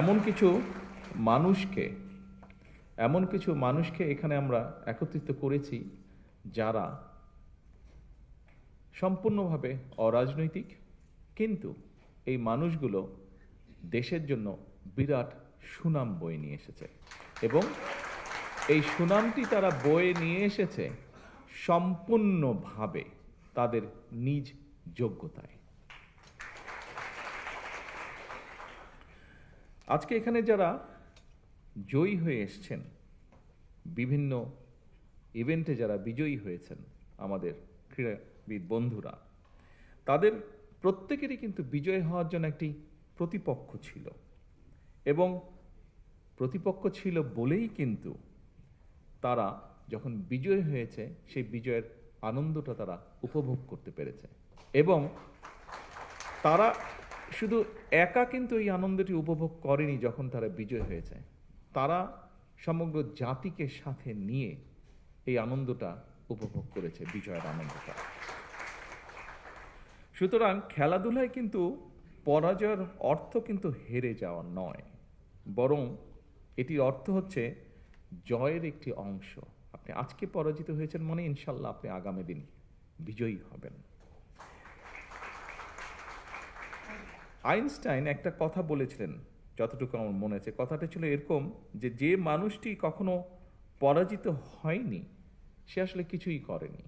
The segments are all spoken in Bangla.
এমন কিছু মানুষকে এখানে আমরা একত্রিত করেছি যারা সম্পূর্ণভাবে অরাজনৈতিক, কিন্তু এই মানুষগুলো দেশের জন্য বিরাট সুনাম বয়ে নিয়ে এসেছে এবং এই সুনামটি তারা বয়ে নিয়ে এসেছে সম্পূর্ণভাবে তাদের নিজ যোগ্যতায়। আজকে এখানে যারা জয়ী হয়ে এসছেন, বিভিন্ন ইভেন্টে যারা বিজয়ী হয়েছেন, আমাদের ক্রীড়াবিদ বন্ধুরা, তাদের প্রত্যেকেরই কিন্তু বিজয় হওয়ার জন্য একটি প্রতিপক্ষ ছিল এবং প্রতিপক্ষ ছিল বলেই কিন্তু তারা যখন বিজয় হয়েছে সেই বিজয়ের আনন্দটা তারা উপভোগ করতে পেরেছে এবং তারা শুধু একা কিন্তু এই আনন্দটি উপভোগ করেনি। যখন তারা বিজয় হয়েছে, তারা সমগ্র জাতিকে সাথে নিয়ে এই আনন্দটা উপভোগ করেছে, বিজয়ের আনন্দটা। সুতরাং খেলাধুলায় কিন্তু পরাজয়ের অর্থ কিন্তু হেরে যাওয়া নয়, বরং এটির অর্থ হচ্ছে জয়ের একটি অংশ। আপনি আজকে পরাজিত হয়েছেন মনে, ইনশাল্লাহ আপনি আগামী দিন বিজয়ী হবেন। আইনস্টাইন একটা কথা বলেছিলেন, যতটুকু আমার মনে আছে, কথাটা ছিল এরকম যে যে মানুষটি কখনো পরাজিত হয়নি সে আসলে কিছুই করেনি।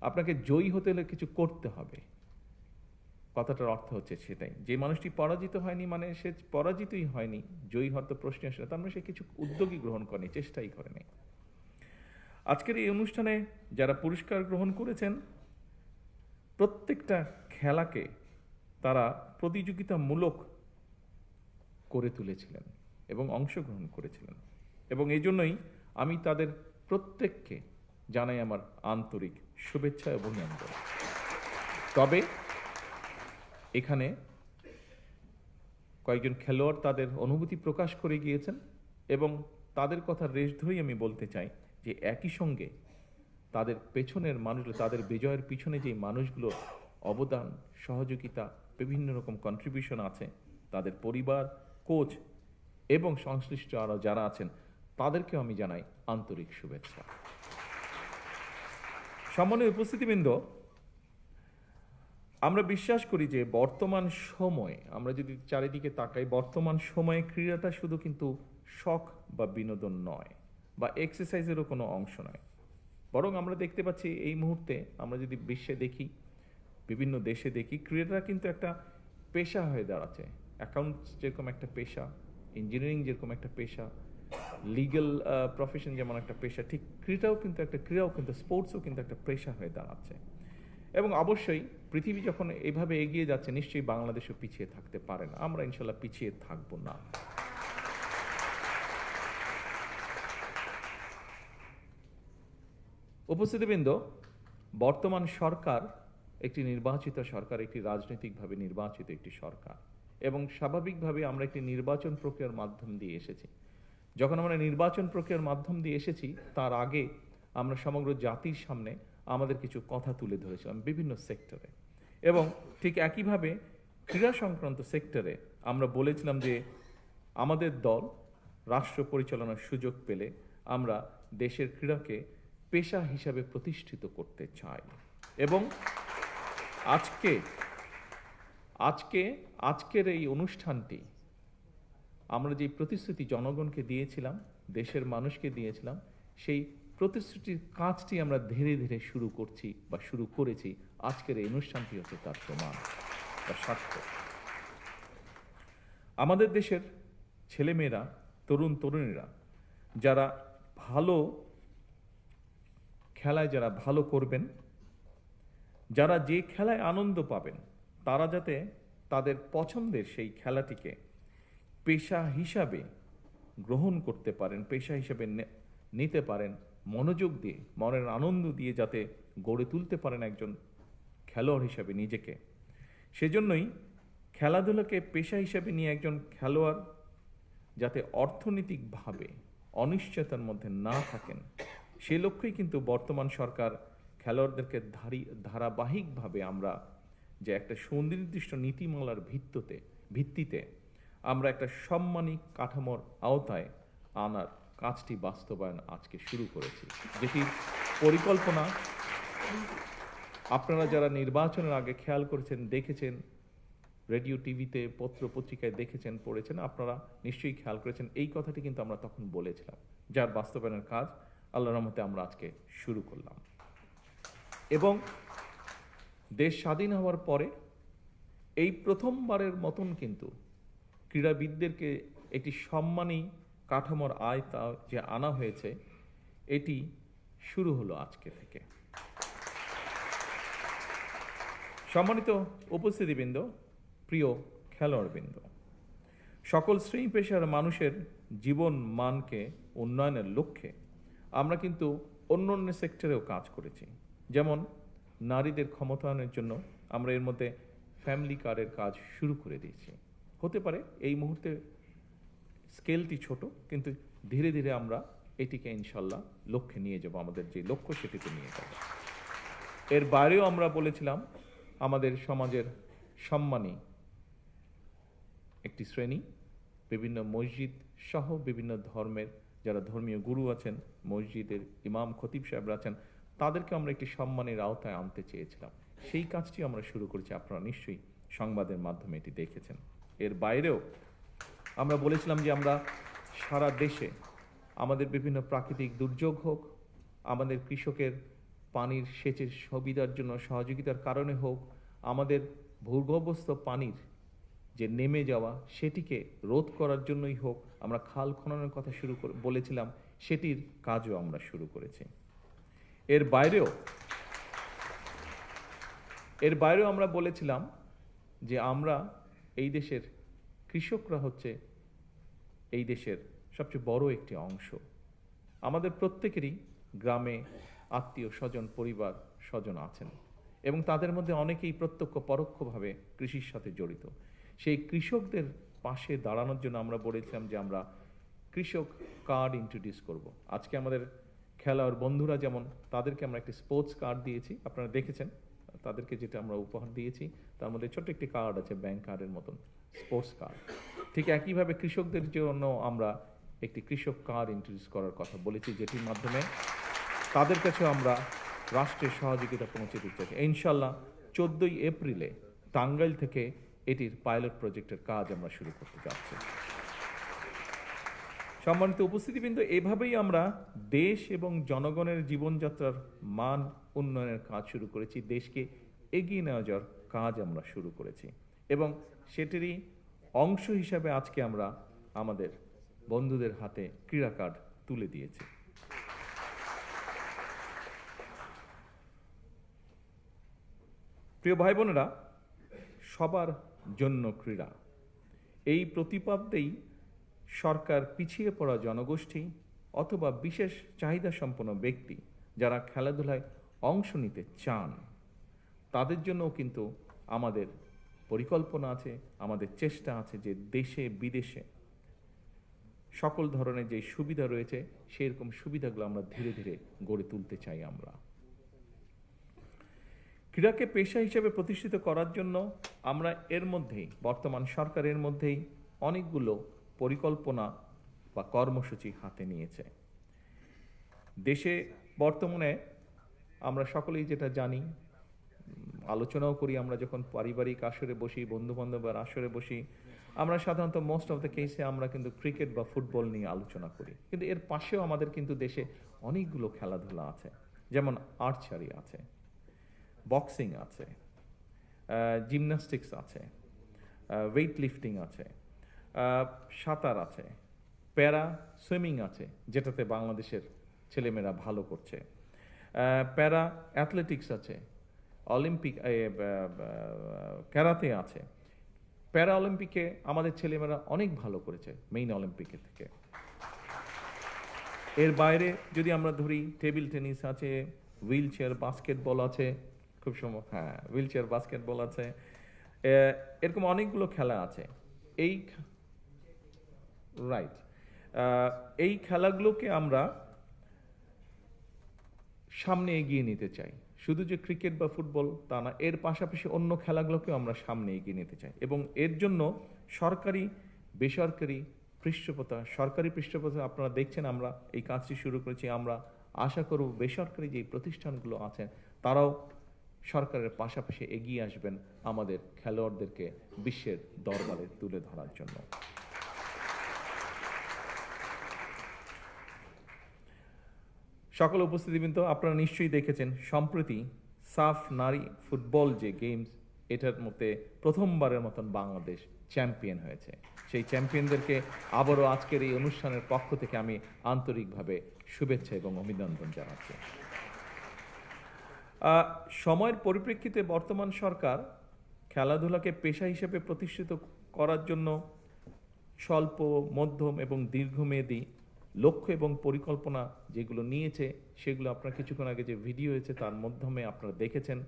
আপনাকে জয়ী হতে হলে কিছু করতে হবে। কথাটার অর্থ হচ্ছে সেটাই, যে মানুষটি পরাজিত হয়নি মানে সে পরাজিতই হয়নি, জয়ী হওয়ার তো প্রশ্ন আসে না, তার মানে সে কিছু উদ্যোগই গ্রহণ করেনি, চেষ্টাই করেনি। আজকের এই অনুষ্ঠানে যারা পুরস্কার গ্রহণ করেছেন, প্রত্যেকটা খেলাকে তারা প্রতিযোগিতামূলক করে তুলেছিলেন এবং অংশগ্রহণ করেছিলেন, এবং এই জন্যই আমি তাদের প্রত্যেককে জানাই আমার আন্তরিক শুভেচ্ছা এবং অভিনন্দন। তবে এখানে কয়েকজন খেলোয়াড় তাদের অনুভূতি প্রকাশ করে গিয়েছেন এবং তাদের কথা রেশ ধরেই আমি বলতে চাই যে একই সঙ্গে তাদের পেছনের মানুষগুলো, তাদের বিজয়ের পিছনে যে মানুষগুলোর অবদান, সহযোগিতা, বিভিন্ন রকম কন্ট্রিবিউশন আছে, তাদের পরিবার, কোচ এবং সংশ্লিষ্ট আরও যারা আছেন, তাদেরকেও আমি জানাই আন্তরিক শুভেচ্ছা। সম্মানীয় উপস্থিতিবৃন্দ, আমরা বিশ্বাস করি যে বর্তমান সময়ে, আমরা যদি চারিদিকে তাকাই, বর্তমান সময়ে ক্রীড়াটা শুধু কিন্তু শখ বা বিনোদন নয় বা এক্সারসাইজেরও কোনো অংশ নয়, বরং আমরা দেখতে পাচ্ছি এই মুহূর্তে আমরা যদি বিশ্বে দেখি, বিভিন্ন দেশে দেখি, ক্রীড়াটা কিন্তু একটা পেশা হয়ে দাঁড়াচ্ছে। অ্যাকাউন্টস যেরকম একটা পেশা, ইঞ্জিনিয়ারিং যেরকম একটা পেশা, লিগ্যাল প্রফেশন যেমন একটা পেশা, ঠিক ক্রীড়াও কিন্তু স্পোর্টসও কিন্তু একটা পেশা হয়ে দাঁড়াচ্ছে। এবং অবশ্যই পৃথিবী যখন এইভাবে এগিয়ে যাচ্ছে, নিশ্চয়ই বাংলাদেশও পিছিয়ে থাকতে পারে না। আমরা ইনশাল্লাহ পিছিয়ে থাকবো না। উপস্থিতিবৃন্দ, বর্তমান সরকার একটি নির্বাচিত সরকার, একটি রাজনৈতিকভাবে নির্বাচিত একটি সরকার, এবং স্বাভাবিকভাবে আমরা একটি নির্বাচন প্রক্রিয়ার মাধ্যম দিয়ে এসেছি। যখন আমরা নির্বাচন প্রক্রিয়ার মাধ্যম দিয়ে এসেছি, তার আগে আমরা সমগ্র জাতির সামনে আমাদের কিছু কথা তুলে ধরেছিলাম বিভিন্ন সেক্টরে, এবং ঠিক একইভাবে ক্রীড়া সংক্রান্ত সেক্টরে আমরা বলেছিলাম যে আমাদের দল রাষ্ট্র পরিচালনার সুযোগ পেলে আমরা দেশের ক্রীড়াকে পেশা হিসাবে প্রতিষ্ঠিত করতে চাই। এবং আজকের এই অনুষ্ঠানটি আমরা যে প্রতিশ্রুতি জনগণকে দিয়েছিলাম, দেশের মানুষকে দিয়েছিলাম, সেই প্রতিশ্রুতির কাজটি আমরা ধীরে ধীরে শুরু করেছি। আজকের এই অনুষ্ঠানটি হচ্ছে তার প্রমাণ বা সাক্ষ্য। আমাদের দেশের ছেলেমেয়েরা, তরুণীরা যারা ভালো খেলায় যারা ভালো করবেন, যারা যে খেলায় আনন্দ পাবেন, তারা যাতে তাদের পছন্দের সেই খেলাটিকে পেশা হিসাবে গ্রহণ করতে পারেন, পেশা হিসাবে নিতে পারেন, মনোযোগ দিয়ে, মনের আনন্দ দিয়ে যাতে গড়ে তুলতে পারেন একজন খেলোয়াড় হিসাবে নিজেকে। সেজন্যই খেলাধুলাকে পেশা হিসাবে নিয়ে একজন খেলোয়াড় যাতে অর্থনৈতিকভাবে অনিশ্চয়তার মধ্যে না থাকেন, সে লক্ষ্যেই কিন্তু বর্তমান সরকার খেলোয়াড়দেরকে ধারাবাহিকভাবে আমরা যে একটা সুনির্দিষ্ট নীতিমালার ভিত্তিতে আমরা একটা সম্মানী কাঠামোর আওতায় আনার কাজটি বাস্তবায়ন আজকে শুরু করেছি, যেটির পরিকল্পনা আপনারা যারা নির্বাচনের আগে খেয়াল করেছেন, দেখেছেন, রেডিও টিভিতে পত্র পত্রিকায় দেখেছেন, পড়েছেন, আপনারা নিশ্চয়ই খেয়াল করেছেন। এই কথাটি কিন্তু আমরা তখন বলেছিলাম, যার বাস্তবায়নের কাজ আল্লাহর রহমতে আমরা আজকে শুরু করলাম। এবং দেশ স্বাধীন হওয়ার পরে এই প্রথমবারের মতন কিন্তু ক্রীড়াবিদদেরকে একটি সম্মানী কাঠামোর আয়তা যে আনা হয়েছে, এটি শুরু হলো আজকে থেকে। সম্মানিত উপস্থিতিবৃন্দ, প্রিয় খেলোয়াড়বৃন্দ, সকল শ্রেণী পেশার মানুষের জীবন মানকে উন্নয়নের লক্ষ্যে আমরা কিন্তু অন্য অন্য সেক্টরেও কাজ করেছি। যেমন নারীদের ক্ষমতায়নের জন্য আমরা এর মধ্যে ফ্যামিলি কার্ডের কাজ শুরু করে দিয়েছি। হতে পারে এই মুহূর্তে স্কেলটি ছোট, কিন্তু ধীরে ধীরে আমরা এটিকে ইনশাল্লাহ লক্ষ্যে নিয়ে যাব, আমাদের যে লক্ষ্য সেটিতে নিয়ে যাব। এর বাইরেও আমরা বলেছিলাম আমাদের সমাজের সম্মানী একটি শ্রেণী, বিভিন্ন মসজিদ সহ বিভিন্ন ধর্মের যারা ধর্মীয় গুরু আছেন, মসজিদের ইমাম খতিব সাহেবরা আছেন, তাদেরকে আমরা একটি সম্মানের আওতায় আনতে চেয়েছিলাম। সেই কাজটি আমরা শুরু করেছি, আপনারা নিশ্চয়ই সংবাদের মাধ্যমে এটি দেখেছেন। এর বাইরেও আমরা বলেছিলাম যে আমরা সারা দেশে আমাদের বিভিন্ন প্রাকৃতিক দুর্যোগ হোক, আমাদের কৃষকের পানির সেচের সুবিধার জন্য সহযোগিতার কারণে হোক, আমাদের ভূগর্ভস্থ পানির যে নেমে যাওয়া সেটিকে রোধ করার জন্যই হোক, আমরা খাল খননের কথা বলেছিলাম, সেটির কাজও আমরা শুরু করেছি। এর বাইরেও আমরা বলেছিলাম যে আমরা এই দেশের কৃষকরা হচ্ছে এই দেশের সবচেয়ে বড় একটি অংশ। আমাদের প্রত্যেকেরই গ্রামে আত্মীয় স্বজন, পরিবার স্বজন আছেন, এবং তাদের মধ্যে অনেকেই প্রত্যক্ষ পরোক্ষভাবে কৃষির সাথে জড়িত। সেই কৃষকদের পাশে দাঁড়ানোর জন্য আমরা বলেছিলাম যে আমরা কৃষক কার্ড ইন্ট্রোডিউস করব। আজকে আমাদের খেলোয়াড় বন্ধুরা যেমন, তাদেরকে আমরা একটি স্পোর্টস কার্ড দিয়েছি, আপনারা দেখেছেন তাদেরকে যেটা আমরা উপহার দিয়েছি, তার মধ্যে ছোট্ট একটি কার্ড আছে, ব্যাংক কার্ডের মতন স্পোর্টস কার্ড। ঠিক একইভাবে কৃষকদের জন্য আমরা একটি কৃষক কার্ড ইন্ট্রোডিউস করার কথা বলেছি, যেটির মাধ্যমে তাদের কাছে আমরা রাষ্ট্রের সহযোগিতা পৌঁছে দিতে চাই। ইনশাল্লাহ 14 এপ্রিলে টাঙ্গাইল থেকে এটির পাইলট প্রজেক্টের কাজ আমরা শুরু করতে যাচ্ছি। সম্মানিত উপস্থিতিবৃন্দ, এভাবেই আমরা দেশ এবং জনগণের জীবনযাত্রার মান উন্নয়নের কাজ শুরু করেছি, দেশকে এগিয়ে নেওয়া যাওয়ার কাজ আমরা শুরু করেছি, এবং সেটিরই অংশ হিসাবে আজকে আমরা আমাদের বন্ধুদের হাতে ক্রীড়া কার্ড তুলে দিয়েছি। প্রিয় ভাই বোনেরা, সবার জন্য ক্রীড়া, এই প্রতিপাদ্যেই সরকার পিছিয়ে পড়া জনগোষ্ঠী অথবা বিশেষ চাহিদা সম্পন্ন ব্যক্তি যারা খেলাধুলায় অংশ নিতে চান, তাদের জন্যও কিন্তু আমাদের পরিকল্পনা আছে, আমাদের চেষ্টা আছে যে দেশে বিদেশে সকল ধরনের যে সুবিধা রয়েছে সেরকম সুবিধাগুলো আমরা ধীরে ধীরে গড়ে তুলতে চাই। আমরা ক্রীড়াকে পেশা হিসেবে প্রতিষ্ঠিত করার জন্য আমরা এর মধ্যেই, বর্তমান সরকারের মধ্যেই অনেকগুলো পরিকল্পনা বা কর্মসূচি হাতে নিয়েছে। দেশে বর্তমানে আমরা সকলেই যেটা জানি, আলোচনাও করি, আমরা যখন পারিবারিক আসরে বসি, বন্ধুবান্ধবের আসরে বসি, আমরা সাধারণত মোস্ট অফ দ্য কেসে আমরা কিন্তু ক্রিকেট বা ফুটবল নিয়ে আলোচনা করি, কিন্তু এর পাশেও আমাদের কিন্তু দেশে অনেকগুলো খেলাধুলা আছে, যেমন আর্চারি আছে, বক্সিং আছে, জিমন্যাস্টিক্স আছে, ওয়েট লিফটিং আছে, সাঁতার আছে, প্যারা সুইমিং আছে, যেটাতে বাংলাদেশের ছেলেমেয়েরা ভালো করছে, প্যারা অ্যাথলেটিক্স আছে, অলিম্পিক ক্যারাতে আছে। প্যারা অলিম্পিকে আমাদের ছেলেমেয়েরা অনেক ভালো করেছে মেইন অলিম্পিকের থেকে। এর বাইরে যদি আমরা ধরি, টেবিল টেনিস আছে, হুইল চেয়ার বাস্কেটবল আছে, খুব হুইল চেয়ার বাস্কেটবল আছে, এরকম অনেকগুলো খেলা আছে। এই খেলাগুলোকে আমরা সামনে এগিয়ে নিতে চাই। শুধু যে ক্রিকেট বা ফুটবল তা না, এর পাশাপাশি অন্য খেলাগুলোকেও আমরা সামনে এগিয়ে নিতে চাই, এবং এর জন্য সরকারি বেসরকারি পৃষ্ঠপোষকতা, সরকারি পৃষ্ঠপোষকতা আপনারা দেখছেন আমরা এই কাজটি শুরু করেছি। আমরা আশা করব বেসরকারি যে প্রতিষ্ঠানগুলো আছে তারাও সরকারের পাশাপাশি এগিয়ে আসবেন আমাদের খেলোয়াড়দেরকে বিশ্বের দরবারে তুলে ধরার জন্য। সকল উপস্থিতিবৃন্দ, আপনারা নিশ্চয়ই দেখেছেন সম্প্রতি সাফ নারী ফুটবল যে গেমস, এটার মধ্যে প্রথমবারের মতন বাংলাদেশ চ্যাম্পিয়ন হয়েছে। সেই চ্যাম্পিয়নদেরকে আবারও আজকের এই অনুষ্ঠানের পক্ষ থেকে আমি আন্তরিকভাবে শুভেচ্ছা এবং অভিনন্দন জানাচ্ছি। সময়ের পরিপ্রেক্ষিতে বর্তমান সরকার খেলাধুলাকে পেশা হিসেবে প্রতিষ্ঠিত করার জন্য স্বল্প, মধ্যম এবং দীর্ঘমেয়াদী লক্ষ্য এবং পরিকল্পনা যেগুলো নিয়েছে সেগুলো আপনারা কিছুক্ষণ আগে যে ভিডিও হয়েছে তার মাধ্যমে আপনারা দেখেছেন।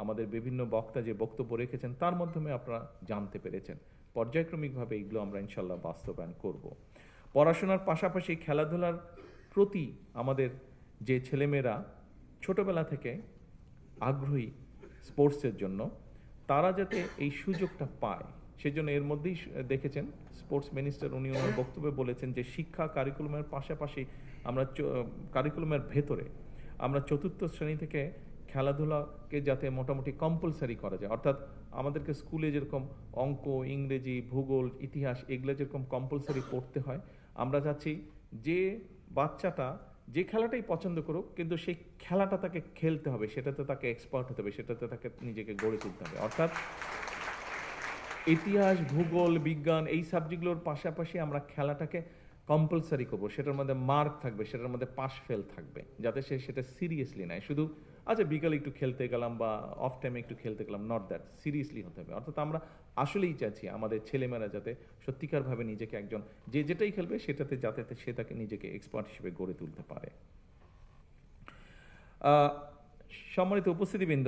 আমাদের বিভিন্ন বক্তা যে বক্তব্য রেখেছেন তার মাধ্যমে আপনারা জানতে পেরেছেন। পর্যায়ক্রমিকভাবে এগুলো আমরা ইনশাল্লাহ বাস্তবায়ন করব। পড়াশোনার পাশাপাশি খেলাধুলার প্রতি আমাদের যে ছেলেমেয়েরা ছোটবেলা থেকে আগ্রহী স্পোর্টসের জন্য, তারা যাতে এই সুযোগটা পায় সেজন্য এর মধ্যেই দেখেছেন স্পোর্টস মিনিস্টার উনি ওনার বক্তব্যে বলেছেন যে শিক্ষা কারিকুলামের পাশাপাশি আমরা কারিকুলামের ভেতরে আমরা চতুর্থ শ্রেণী থেকে খেলাধুলাকে যাতে মোটামুটি কম্পালসারি করা যায়, অর্থাৎ আমাদেরকে স্কুলে যেরকম অঙ্ক, ইংরেজি, ভূগোল, ইতিহাস এগুলো যেরকম কম্পালসারি পড়তে হয়, আমরা চাচ্ছি যে বাচ্চাটা যে খেলাটাই পছন্দ করুক কিন্তু সেই খেলাটা তাকে খেলতে হবে, সেটাতে তাকে এক্সপার্ট হতে হবে, সেটাতে তাকে নিজেকে গড়ে তুলতে হবে। অর্থাৎ ইতিহাস, ভূগোল, বিজ্ঞান এই সাবজেক্টগুলোর পাশাপাশি আমরা খেলাটাকে কম্পালসারি করবো, সেটার মধ্যে মার্ক থাকবে, সেটার মধ্যে পাস ফেল থাকবে, যাতে সে সেটা সিরিয়াসলি নেয়। শুধু আচ্ছা বিকালে একটু খেলতে গেলাম বা অফ টাইমে একটু খেলতে গেলাম, নট দ্যাট, সিরিয়াসলি হতে হবে। অর্থাৎ আমরা আসলেই চাইছি আমাদের ছেলেমেয়েরা যাতে সত্যিকারভাবে নিজেকে একজন যে যেটাই খেলবে সেটাতে যাতে সে তাকে নিজেকে এক্সপার্ট হিসেবে গড়ে তুলতে পারে। সম্মানিত উপস্থিতিবৃন্দ,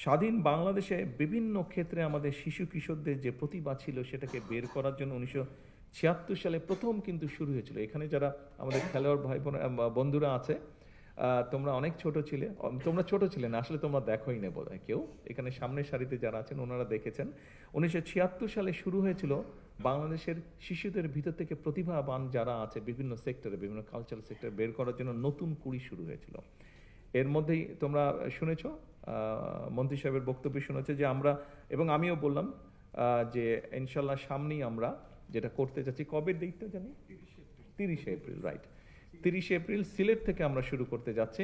স্বাধীন বাংলাদেশে বিভিন্ন ক্ষেত্রে আমাদের শিশু কিশোরদের যে প্রতিভা ছিল সেটাকে বের করার জন্য 1976 সালে প্রথম কিন্তু শুরু হয়েছিল। এখানে যারা আমাদের খেলোয়াড় ভাই বোন বন্ধুরা আছে, তোমরা অনেক ছোট ছিলে, তোমরা ছোট ছিলে না আসলে, তোমরা দেখোই না বোধহয় কেউ, এখানে সামনের সারিতে যারা আছেন ওনারা দেখেছেন। 1976 সালে শুরু হয়েছিল বাংলাদেশের শিশুদের ভিতর থেকে প্রতিভাবান যারা আছে বিভিন্ন সেক্টরে, বিভিন্ন কালচারাল সেক্টরে বের করার জন্য নতুন কুড়ি শুরু হয়েছিল। এর মধ্যেই তোমরা শুনেছ, মন্ত্রী সাহেবের বক্তব্য শুনেছে যে আমরা, এবং আমিও বললাম যে ইনশাল্লাহ সামনেই আমরা যেটা করতে চাচ্ছি, কবে ডেটটা জানি, 30 এপ্রিল, রাইট, 30 এপ্রিল সিলেট থেকে আমরা শুরু করতে যাচ্ছি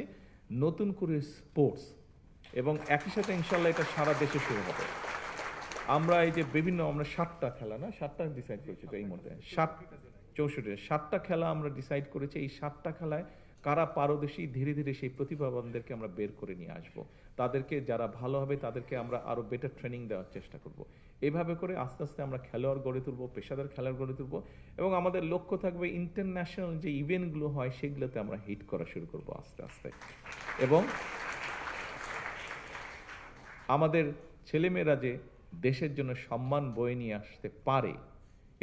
নতুন করে স্পোর্টস, এবং একই সাথে ইনশাল্লাহ এটা সারা দেশে শুরু হবে। আমরা এই যে বিভিন্ন আমরা 7টা খেলা না 7টা ডিসাইড করেছি তো এই মধ্যে 7টা খেলা আমরা ডিসাইড করেছি। এই 7টা খেলায় কারা পারদর্শী, ধীরে ধীরে সেই প্রতিভাবানদেরকে আমরা বের করে নিয়ে আসব। তাদেরকে যারা ভালো হবে তাদেরকে আমরা আরও বেটার ট্রেনিং দেওয়ার চেষ্টা করব। এভাবে করে আস্তে আস্তে আমরা খেলোয়াড় গড়ে তুলব, পেশাদার খেলোয়াড় গড়ে তুলব, এবং আমাদের লক্ষ্য থাকবে ইন্টারন্যাশনাল যে ইভেন্টগুলো হয় সেগুলোতে আমরা হিট করা শুরু করব আস্তে আস্তে। এবং আমাদের ছেলেমেয়েরা যে দেশের জন্য সম্মান বয়ে নিয়ে আসতে পারে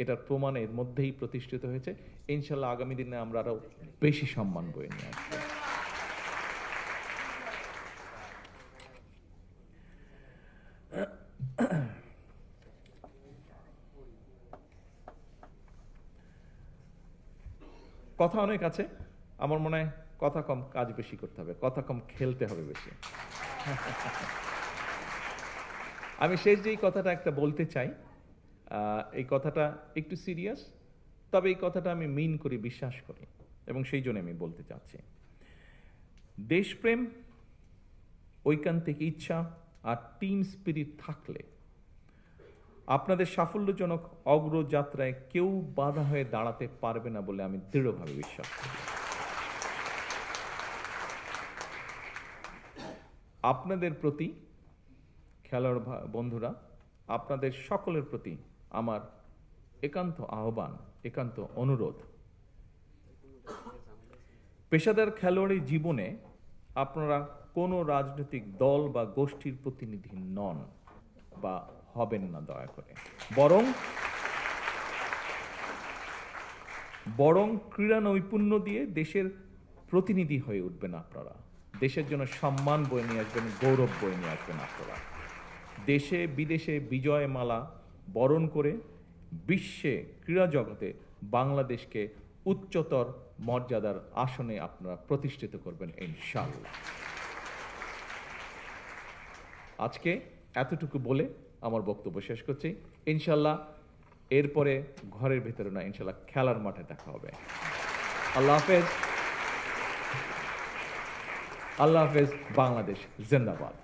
এটার প্রমাণ এর মধ্যেই প্রতিষ্ঠিত হয়েছে। ইনশাল্লাহ আগামী দিনে আমরা আরও বেশি সম্মান বয়ে নিয়ে আসবো। কথা অনেক আছে, আমার মনে হয় কথা কম কাজ বেশি করতে হবে, কথা কম খেলতে হবে বেশি। আমি শেষ যেই কথাটা একটা বলতে চাই, এই কথাটা একটু সিরিয়াস, তবে এই কথাটা আমি মিন করি, বিশ্বাস করি, এবং সেই জন্য আমি বলতে চাচ্ছি। দেশপ্রেম, ঐকান্তিক ইচ্ছা আর টিম স্পিরিট থাকলে আপনাদের সাফল্যজনক অগ্রযাত্রায় কেউ বাধা হয়ে দাঁড়াতে পারবে না বলে আমি দৃঢ়ভাবে বিশ্বাস করি। আপনাদের প্রতি খেলোয়াড় বন্ধুরা, আপনাদের সকলের প্রতি আমার একান্ত আহ্বান, একান্ত অনুরোধ, পেশাদার খেলোয়াড়ি জীবনে আপনারা কোনো রাজনৈতিক দল বা গোষ্ঠীর প্রতিনিধি নন বা হবেন না দয়া করে, বরং ক্রীড়া নৈপুণ্য দিয়ে দেশের প্রতিনিধি হয়ে উঠবেন আপনারা। দেশের জন্য সম্মান বয়ে নিয়ে আসবেন, গৌরব বয়ে নিয়ে আসবেন আপনারা। দেশে বিদেশে বিজয় মালা বরণ করে বিশ্বে ক্রীড়া জগতে বাংলাদেশকে উচ্চতর মর্যাদার আসনে আপনারা প্রতিষ্ঠিত করবেন ইনশাআল্লাহ। আজকে এতটুকু বলে আমার বক্তব্য শেষ করছি। ইনশাআল্লাহ এরপরে ঘরের ভেতরে না, ইনশাআল্লাহ খেলার মাঠে দেখা হবে। আল্লাহ হাফেজ। আল্লাহ হাফেজ। বাংলাদেশ জিন্দাবাদ।